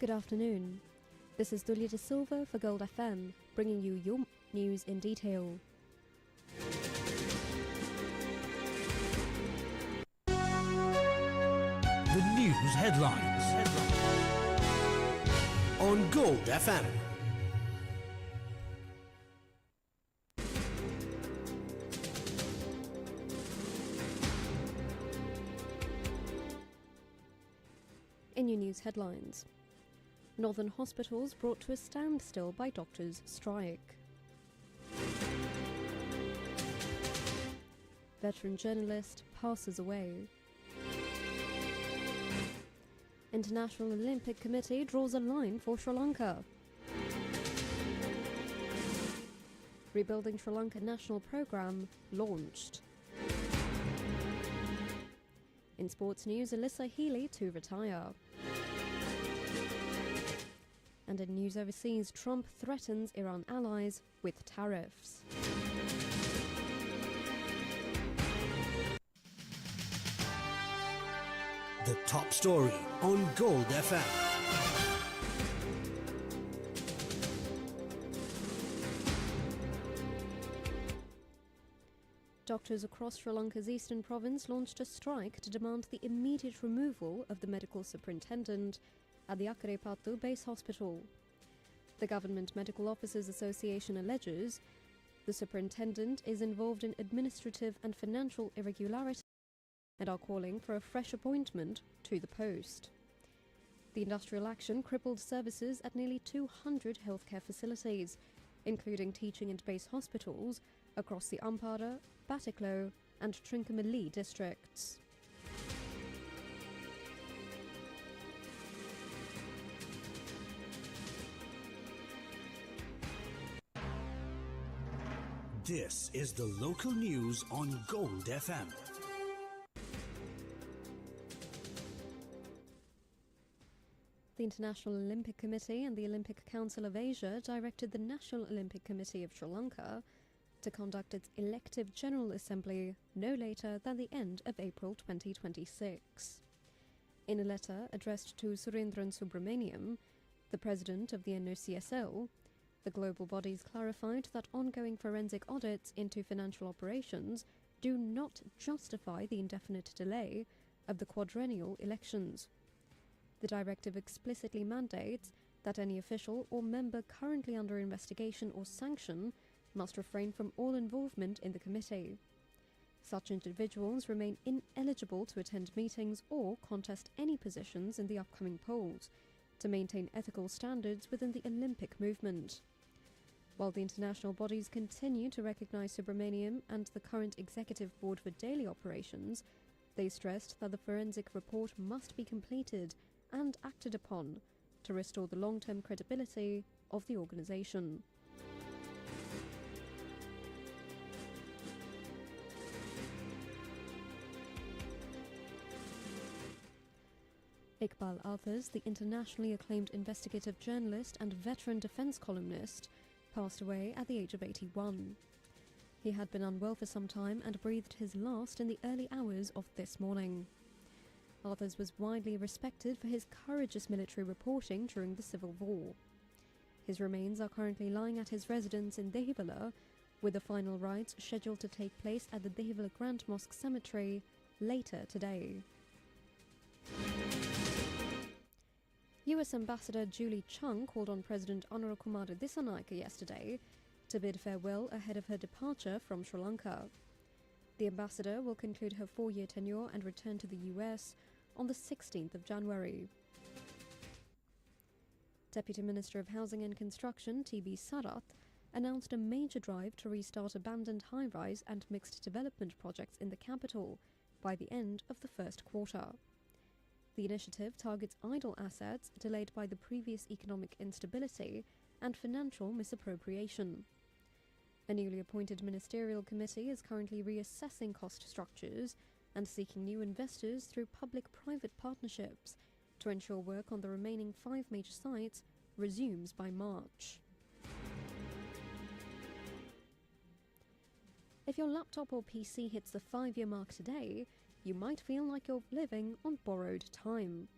Good afternoon. This is Dulia de Silva for Gold FM, bringing you your news in detail. The news headlines on Gold FM. In your news headlines, Northern hospitals brought to a standstill by doctors' strike. Veteran journalist passes away. International Olympic Committee draws a line for Sri Lanka. Rebuilding Sri Lanka National Programme launched. In sports news, Alyssa Healy to retire. And in news overseas, Trump threatens Iran allies with tariffs. The top story on Gold FM. Doctors across Sri Lanka's eastern province launched a strike to demand the immediate removal of the medical superintendent at the Akarepattu base hospital. The Government Medical Officers Association alleges the superintendent is involved in administrative and financial irregularities and are calling for a fresh appointment to the post. The industrial action crippled services at nearly 200 healthcare facilities, including teaching and base hospitals across the Ampara, Batiklo and Trincomalee districts. This is the local news on Gold FM. The International Olympic Committee and the Olympic Council of Asia directed the National Olympic Committee of Sri Lanka to conduct its elective General Assembly no later than the end of April 2026. In a letter addressed to Surendran Subramaniam, the president of the NOCSL, the global bodies clarified that ongoing forensic audits into financial operations do not justify the indefinite delay of the quadrennial elections. The directive explicitly mandates that any official or member currently under investigation or sanction must refrain from all involvement in the committee. Such individuals remain ineligible to attend meetings or contest any positions in the upcoming polls to maintain ethical standards within the Olympic movement. While the international bodies continue to recognise Subramaniam and the current executive board for daily operations, they stressed that the forensic report must be completed and acted upon to restore the long-term credibility of the organisation. Iqbal Athas, the internationally acclaimed investigative journalist and veteran defence columnist, passed away at the age of 81. He had been unwell for some time and breathed his last in the early hours of this morning. Athas was widely respected for his courageous military reporting during the Civil War. His remains are currently lying at his residence in Dehivala, with the final rites scheduled to take place at the Dehivala Grand Mosque Cemetery later today. US Ambassador Julie Chung called on President Anurakumara Dissanayake yesterday to bid farewell ahead of her departure from Sri Lanka. The ambassador will conclude her 4-year tenure and return to the US on the 16th of January. Deputy Minister of Housing and Construction T.B. Sarath announced a major drive to restart abandoned high-rise and mixed development projects in the capital by the end of the first quarter. The initiative targets idle assets delayed by the previous economic instability and financial misappropriation. A newly appointed ministerial committee is currently reassessing cost structures and seeking new investors through public-private partnerships to ensure work on the remaining 5 major sites resumes by March. If your laptop or PC hits the 5-year mark today, you might feel like you're living on borrowed time.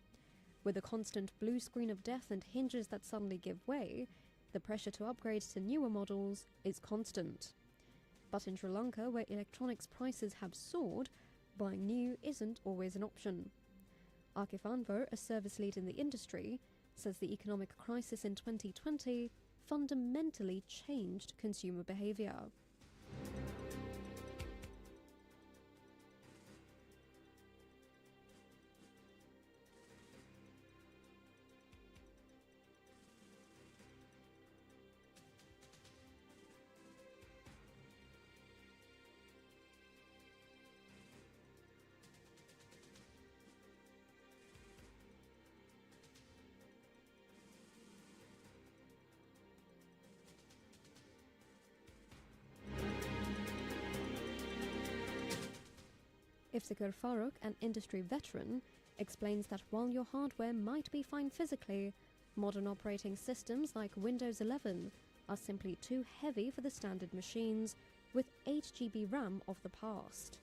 With a constant blue screen of death and hinges that suddenly give way, the pressure to upgrade to newer models is constant. But in Sri Lanka, where electronics prices have soared, buying new isn't always an option. Akif Anwar, a service lead in the industry, says the economic crisis in 2020 fundamentally changed consumer behaviour. Iftikhar Farooq, an industry veteran, explains that while your hardware might be fine physically, modern operating systems like Windows 11 are simply too heavy for the standard machines with 8 GB RAM of the past.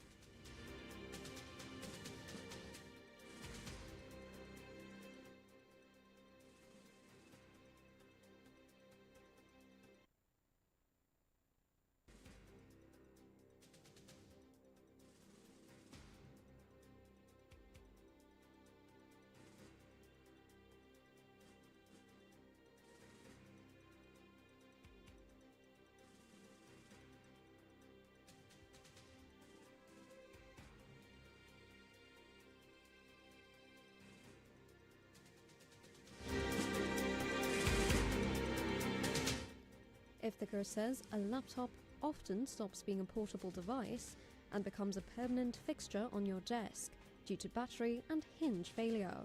Iftikhar says a laptop often stops being a portable device and becomes a permanent fixture on your desk due to battery and hinge failure.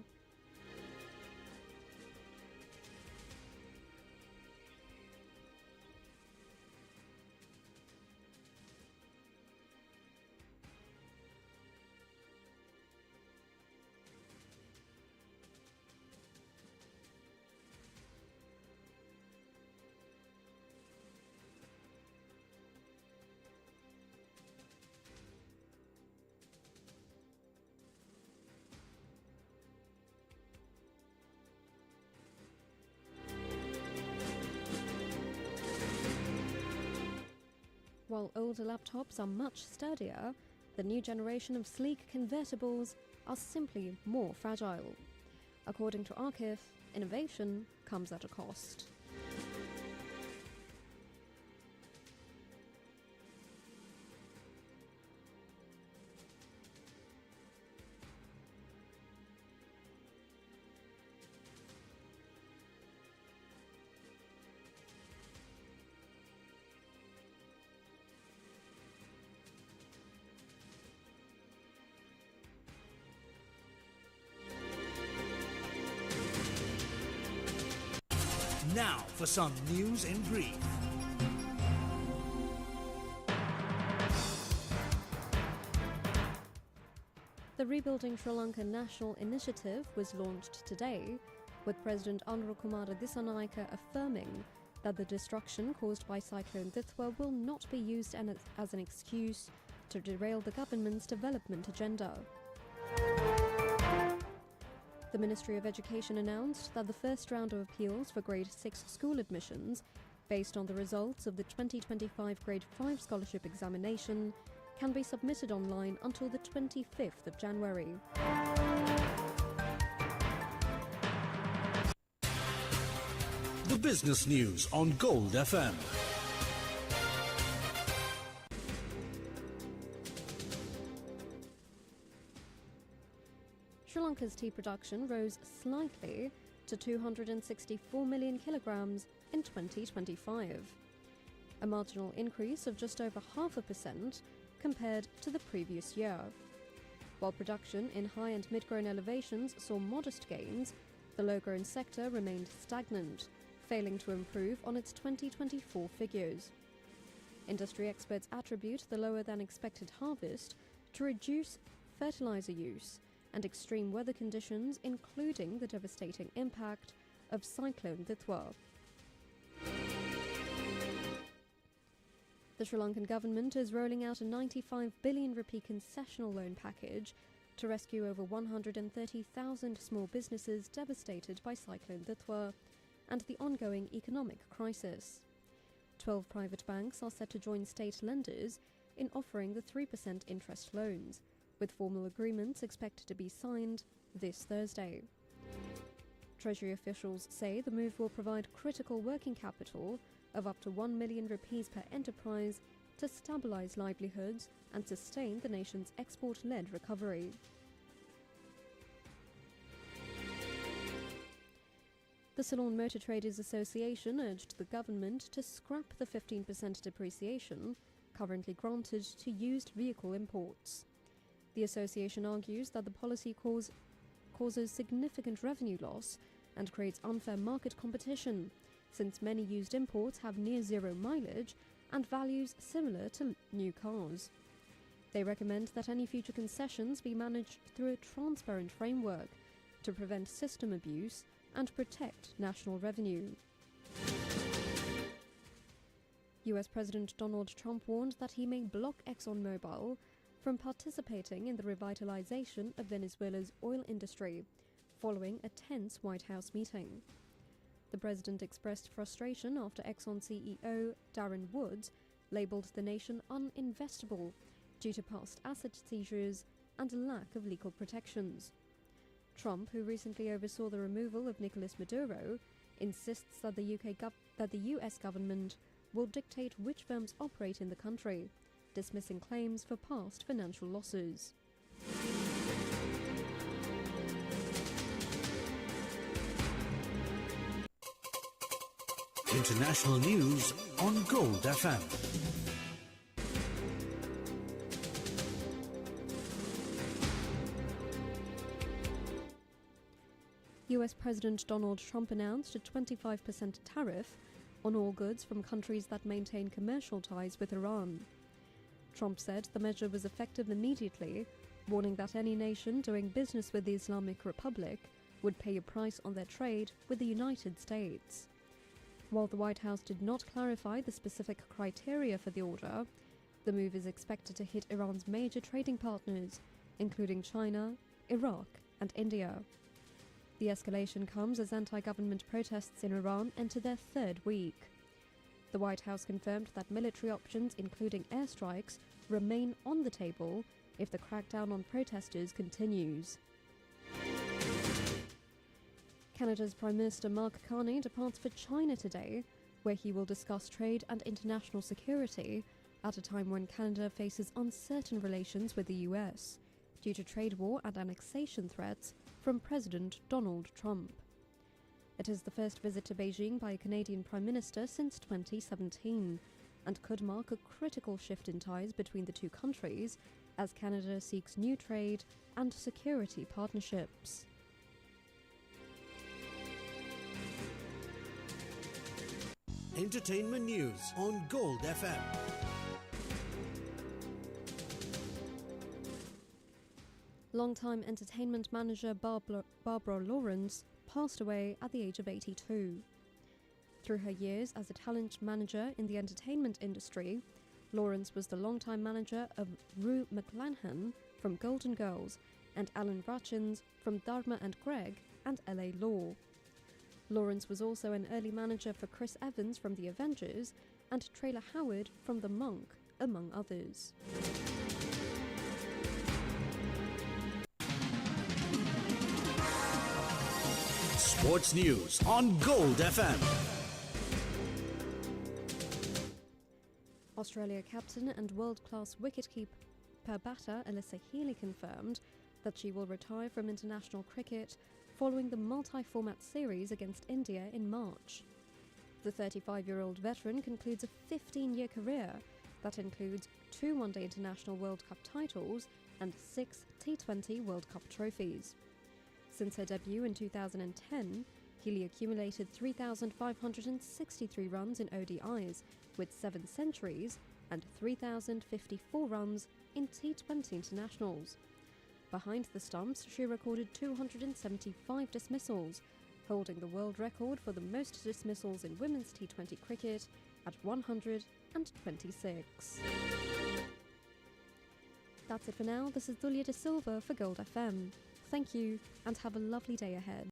While older laptops are much sturdier, the new generation of sleek convertibles are simply more fragile. According to Akif, innovation comes at a cost. Now for some news in brief. The Rebuilding Sri Lanka National Initiative was launched today, with President Anurukumara Dissanayake affirming that the destruction caused by Cyclone Dithwa will not be used as an excuse to derail the government's development agenda. The Ministry of Education announced that the first round of appeals for Grade 6 school admissions, based on the results of the 2025 Grade 5 scholarship examination, can be submitted online until the 25th of January. The business news on Gold FM. Sri Lanka's tea production rose slightly to 264 million kilograms in 2025, a marginal increase of just over 0.5% compared to the previous year. While production in high and mid-grown elevations saw modest gains, the low-grown sector remained stagnant, failing to improve on its 2024 figures. Industry experts attribute the lower-than-expected harvest to reduced fertilizer use and extreme weather conditions, including the devastating impact of Cyclone Dithwa. The Sri Lankan government is rolling out a 95 billion rupee concessional loan package to rescue over 130,000 small businesses devastated by Cyclone Dithwa and the ongoing economic crisis. 12 private banks are set to join state lenders in offering the 3% interest loans, with formal agreements expected to be signed this Thursday. Treasury officials say the move will provide critical working capital of up to 1 million rupees per enterprise to stabilize livelihoods and sustain the nation's export-led recovery. The Ceylon Motor Traders Association urged the government to scrap the 15% depreciation currently granted to used vehicle imports. The association argues that the policy causes significant revenue loss and creates unfair market competition, since many used imports have near zero mileage and values similar to new cars. They recommend that any future concessions be managed through a transparent framework to prevent system abuse and protect national revenue. US President Donald Trump warned that he may block ExxonMobil from participating in the revitalization of Venezuela's oil industry, following a tense White House meeting. The president expressed frustration after Exxon CEO Darren Woods labeled the nation uninvestable due to past asset seizures and a lack of legal protections. Trump, who recently oversaw the removal of Nicolas Maduro, insists that the US government will dictate which firms operate in the country, dismissing claims for past financial losses. International news on Gold FM. US President Donald Trump announced a 25% tariff on all goods from countries that maintain commercial ties with Iran. Trump said the measure was effective immediately, warning that any nation doing business with the Islamic Republic would pay a price on their trade with the United States. While the White House did not clarify the specific criteria for the order, the move is expected to hit Iran's major trading partners, including China, Iraq, and India. The escalation comes as anti-government protests in Iran enter their third week. The White House confirmed that military options, including airstrikes, remain on the table if the crackdown on protesters continues. Canada's Prime Minister Mark Carney departs for China today, where he will discuss trade and international security at a time when Canada faces uncertain relations with the US due to trade war and annexation threats from President Donald Trump. It is the first visit to Beijing by a Canadian Prime Minister since 2017 and could mark a critical shift in ties between the two countries as Canada seeks new trade and security partnerships. Entertainment news on Gold FM. Longtime entertainment manager Barbara Lawrence passed away at the age of 82. Through her years as a talent manager in the entertainment industry, Lawrence was the longtime manager of Rue McClanahan from Golden Girls and Alan Rutchins from Dharma and Greg and LA Law. Lawrence was also an early manager for Chris Evans from The Avengers and Trailer Howard from The Monk, among others. Sports news on Gold FM. Australia captain and world-class wicketkeeper batter Alyssa Healy confirmed that she will retire from international cricket following the multi-format series against India in March. The 35-year-old veteran concludes a 15-year career that includes 2 One-Day International World Cup titles and 6 T20 World Cup trophies. Since her debut in 2010, Healy accumulated 3,563 runs in ODIs with 7 centuries and 3,054 runs in T20 internationals. Behind the stumps, she recorded 275 dismissals, holding the world record for the most dismissals in women's T20 cricket at 126. That's it for now. This is Dulia de Silva for Gold FM. Thank you, and have a lovely day ahead.